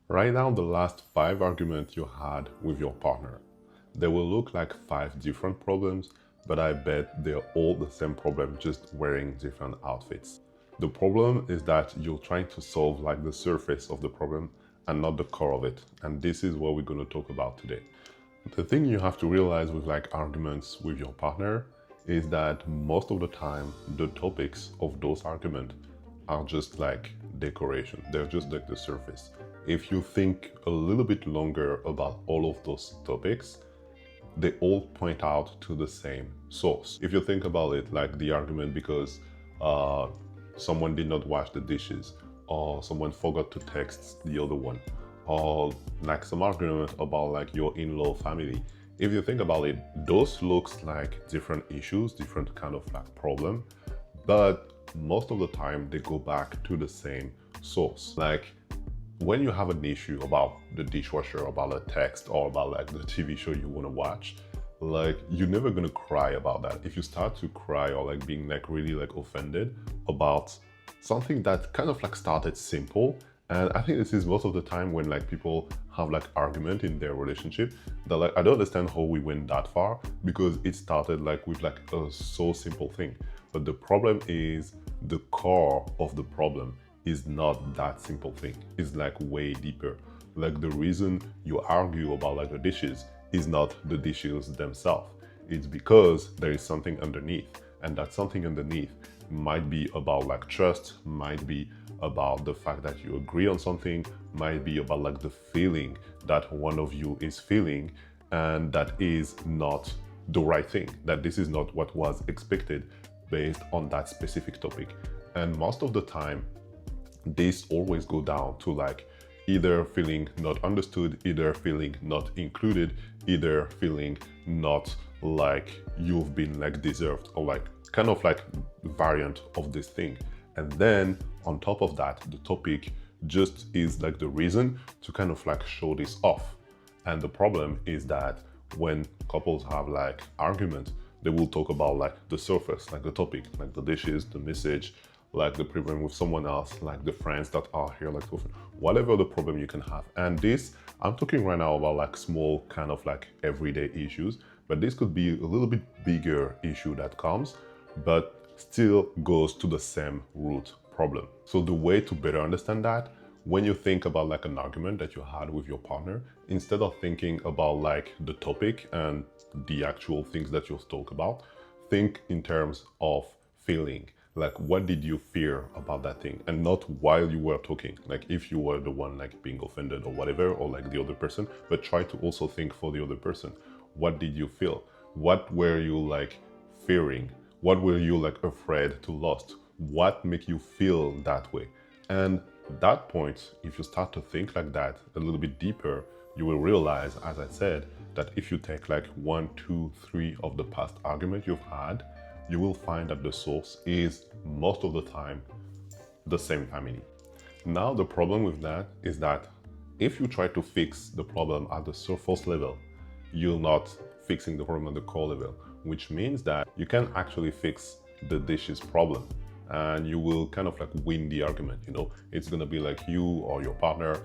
Write down the last 5 arguments you had with your partner. They will look like 5 different problems, but I bet they're all the same problem, just wearing different outfits. The problem is that you're trying to solve like the surface of the problem and not the core of it. And this is what we're going to talk about today. The thing you have to realize with like arguments with your partner is that most of the time, the topics of those arguments are just like decoration. They're just like the surface. If you think a little bit longer about all of those topics, they all point out to the same source. If you think about it, like the argument because someone did not wash the dishes, or someone forgot to text the other one, or like some argument about like your in-law family. If you think about it, those looks like different issues, different kind of like problem, but most of the time they go back to the same source. Like when you have an issue about the dishwasher, about a text, or about like the TV show you want to watch, like you're never gonna cry about that. If you start to cry or like being like really like offended about something that kind of like started simple, and I think this is most of the time when like people have like argument in their relationship, that like I don't understand how we went that far, because it started like with like a so simple thing. But the problem is the core of the problem is not that simple thing. It's like way deeper. Like the reason you argue about like the dishes is not the dishes themselves. It's because there is something underneath, and that something underneath might be about like trust, might be about the fact that you agree on something, might be about like the feeling that one of you is feeling, and that is not the right thing, that this is not what was expected based on that specific topic. And most of the time, this always go down to like either feeling not understood, either feeling not included, either feeling not like you've been like deserved, or like kind of like variant of this thing. And then on top of that, the topic just is like the reason to kind of like show this off. And the problem is that when couples have like argument, they will talk about like the surface, like the topic, like the dishes, the message, like the problem with someone else, like the friends that are here, like whatever the problem you can have. And this, I'm talking right now about like small kind of like everyday issues, but this could be a little bit bigger issue that comes, but still goes to the same root problem. So the way to better understand that, when you think about like an argument that you had with your partner, instead of thinking about like the topic and the actual things that you'll talk about, think in terms of feeling. Like, what did you fear about that thing? And not while you were talking, like if you were the one like being offended or whatever, or like the other person, but try to also think for the other person. What did you feel? What were you like fearing? What were you like afraid to lose? What make you feel that way? And at that point, if you start to think like that a little bit deeper, you will realize, as I said, that if you take like 1, 2, 3 of the past argument you've had, you will find that the source is most of the time the same family. Now, the problem with that is that if you try to fix the problem at the surface level, you're not fixing the problem at the core level, which means that you can actually fix the dishes problem, and you will kind of like win the argument. You know, it's gonna be like you or your partner,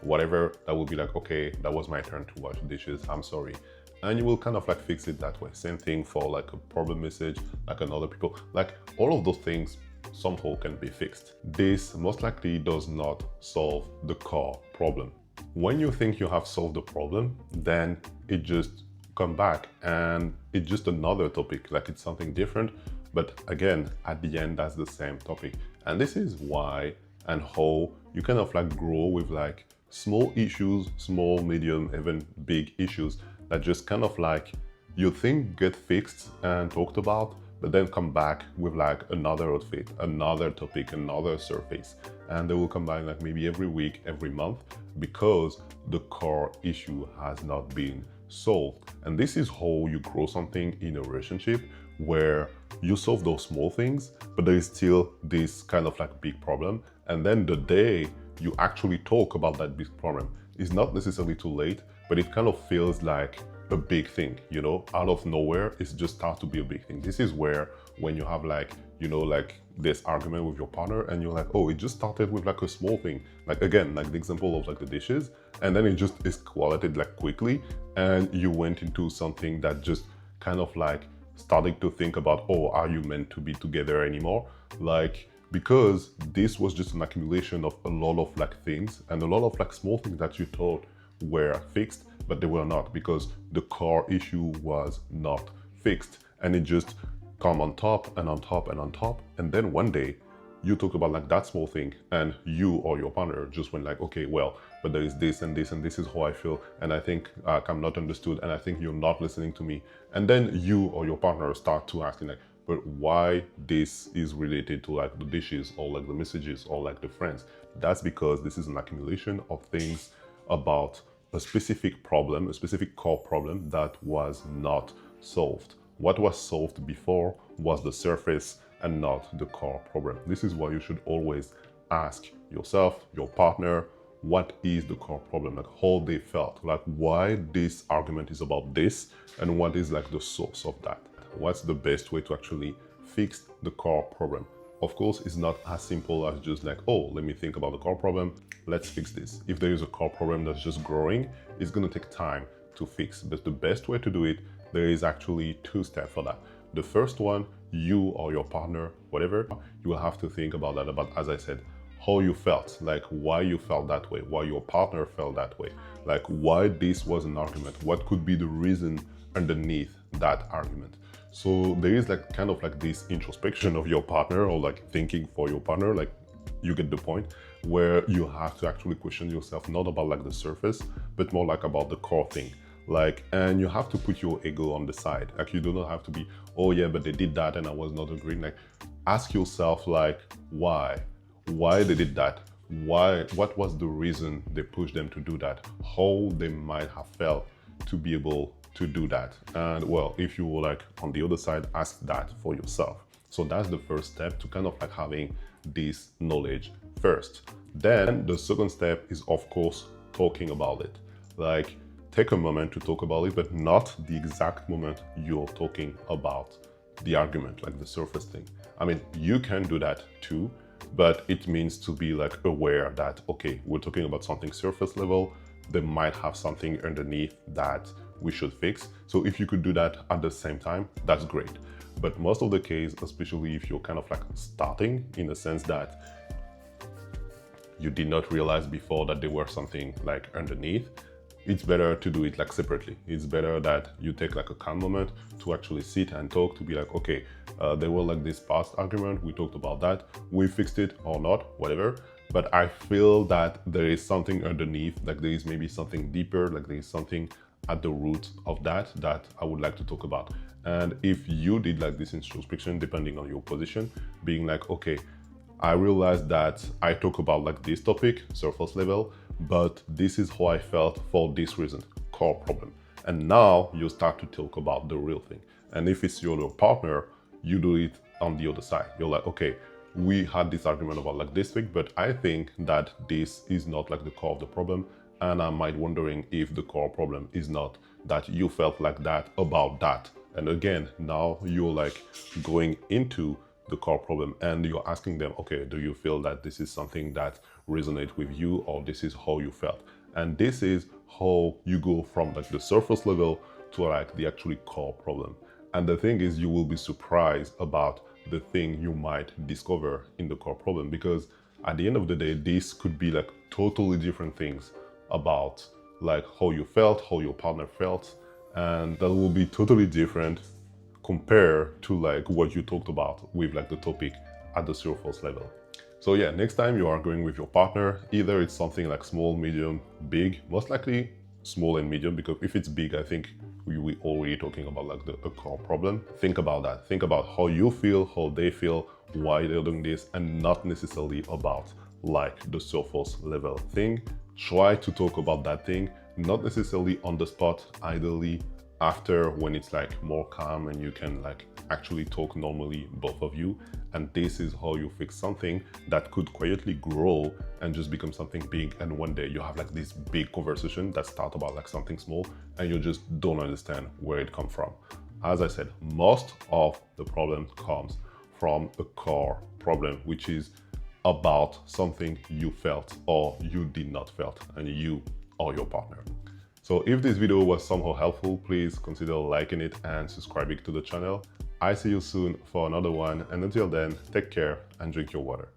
whatever, that will be like, okay, that was my turn to wash dishes, I'm sorry. And you will kind of like fix it that way. Same thing for like a problem message, like another people, like all of those things somehow can be fixed. This most likely does not solve the core problem. When you think you have solved the problem, then it just come back and it's just another topic, like it's something different. But again, at the end, that's the same topic. And this is why and how you kind of like grow with like small issues, small, medium, even big issues that just kind of like you think get fixed and talked about, but then come back with like another outfit, another topic, another surface. And they will come back like maybe every week, every month, because the core issue has not been solved. And this is how you grow something in a relationship, where you solve those small things, but there is still this kind of like big problem. And then the day you actually talk about that big problem, it's not necessarily too late, but it kind of feels like a big thing, out of nowhere, it just starts to be a big thing. This is where when you have like, like this argument with your partner and you're like, oh, it just started with like a small thing. Like again, like the example of like the dishes, and then it just escalated like quickly and you went into something that just kind of like starting to think about, oh, are you meant to be together anymore? Like, because this was just an accumulation of a lot of like things and a lot of like small things that you thought were fixed, but they were not, because the core issue was not fixed, and it just come on top and on top and on top. And then one day you talk about like that small thing and you or your partner just went like, okay, well, but there is this and this and this is how I feel, and I think I'm not understood, and I think you're not listening to me. And then you or your partner start to asking like, but why this is related to like the dishes or like the messages or like the friends? That's because this is an accumulation of things about a specific problem, a specific core problem that was not solved. What was solved before was the surface and not the core problem. This is why you should always ask yourself, your partner, what is the core problem? Like how they felt, like why this argument is about this, and what is like the source of that. What's the best way to actually fix the core problem? Of course, it's not as simple as just like, oh, let me think about the core problem, let's fix this. If there is a core problem that's just growing, it's gonna take time to fix. But the best way to do it, there is actually two steps for that. The first one, you or your partner, whatever, you will have to think about that, about, as I said, how you felt, like why you felt that way, why your partner felt that way, like why this was an argument, what could be the reason underneath that argument. So there is like kind of like this introspection of your partner, or like thinking for your partner, like you get the point, where you have to actually question yourself, not about like the surface, but more like about the core thing. Like, and you have to put your ego on the side. Like you do not have to be, oh yeah, but they did that and I was not agreeing. Like ask yourself like, why they did that? Why, what was the reason they pushed them to do that? How they might have felt to be able to do that. And well, if you were like on the other side, ask that for yourself. So that's the first step to kind of like having this knowledge first. Then the second step is of course talking about it. Like take a moment to talk about it, but not the exact moment you're talking about the argument, like the surface thing. I mean, you can do that too, but it means to be like aware that, okay, we're talking about something surface level, they might have something underneath that we should fix. So if you could do that at the same time, that's great. But most of the case, especially if you're kind of like starting, in the sense that you did not realize before that there were something like underneath, it's better to do it like separately. It's better that you take like a calm moment to actually sit and talk, to be like, okay, there were like this past argument, we talked about that, we fixed it or not, whatever. But I feel that there is something underneath, like there is maybe something deeper, like there is something at the root of that I would like to talk about. And if you did like this introspection, depending on your position, being like, okay, I realized that I talk about like this topic, surface level, but this is how I felt for this reason, core problem. And now you start to talk about the real thing. And if it's your partner, you do it on the other side. You're like, okay, we had this argument about like this thing, but I think that this is not like the core of the problem. And I might wondering if the core problem is not that you felt like that about that. And again, now you're like going into the core problem and you're asking them, okay, do you feel that this is something that resonates with you, or this is how you felt? And this is how you go from like the surface level to like the actually core problem. And the thing is, you will be surprised about the thing you might discover in the core problem, because at the end of the day, this could be like totally different things about like how you felt, how your partner felt, and that will be totally different compared to like what you talked about with like the topic at the surface level. So yeah, next time you are going with your partner, either it's something like small, medium, big, most likely small and medium, because if it's big, I think we already talking about like a core problem. Think about that. Think about how you feel, how they feel, why they're doing this, and not necessarily about like the surface level thing. Try to talk about that thing, not necessarily on the spot, ideally after, when it's like more calm and you can like actually talk normally, both of you. And this is how you fix something that could quietly grow and just become something big. And one day you have like this big conversation that start about like something small and you just don't understand where it comes from. As I said, most of the problem comes from a core problem, which is about something you felt or you did not felt, and you or your partner. So if this video was somehow helpful, please consider liking it and subscribing to the channel. I see you soon for another one, and until then, take care and drink your water.